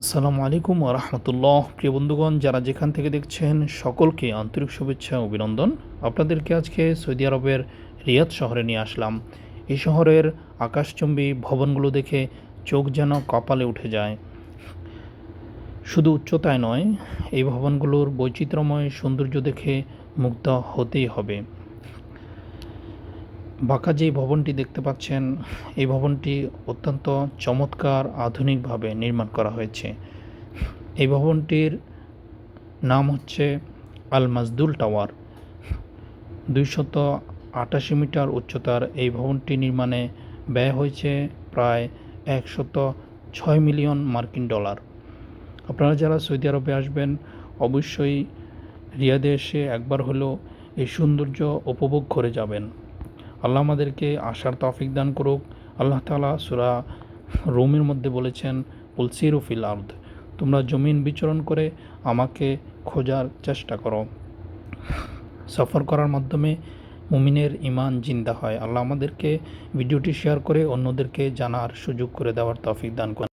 আসসালামু আলাইকুম ওয়া রাহমাতুল্লাহ। প্রিয় বন্ধুগণ, যারা যেখান থেকে দেখছেন সকলকে আন্তরিক শুভেচ্ছা ও অভিনন্দন। আপনাদেরকে আজকে সৌদি আরবের রিয়াদ শহরে নিয়ে আসলাম। এই শহরের আকাশচুম্বী ভবনগুলো দেখে চোখ যেন কপালে উঠে যায়। শুধু উচ্চতায় নয়, এই ভবনগুলোর বৈচিত্র্যময় সৌন্দর্য দেখে মুগ্ধ হতেই হবে। বাঁকা যেই ভবনটি দেখতে পাচ্ছেন, এই ভবনটি অত্যন্ত চমৎকার আধুনিকভাবে নির্মাণ করা হয়েছে। এই ভবনটির নাম হচ্ছে আল মাজদুল টাওয়ার। 288 মিটার উচ্চতার এই ভবনটি নির্মাণে ব্যয় হয়েছে প্রায় 106 মিলিয়ন মার্কিন ডলার। আপনারা যারা সৌদি আরবে আসবেন, অবশ্যই রিয়াদে এসে একবার হলেও এই সৌন্দর্য উপভোগ করে যাবেন। আল্লাহ আমাদেরকে আসার তৌফিক দান করুক। আল্লাহ তাআলা সূরা রুমের মধ্যে বলেছেন, কুল সিরু ফিল আরদ, তোমরা জমিন বিচরণ করে আমাকে খোঁজার চেষ্টা করো। সফর করার মাধ্যমে মুমিনের ঈমান জিন্দা হয়। আল্লাহ আমাদেরকে ভিডিওটি শেয়ার করে অন্যদেরকে জানার সুযোগ করে দেওয়ার তৌফিক দান করেন।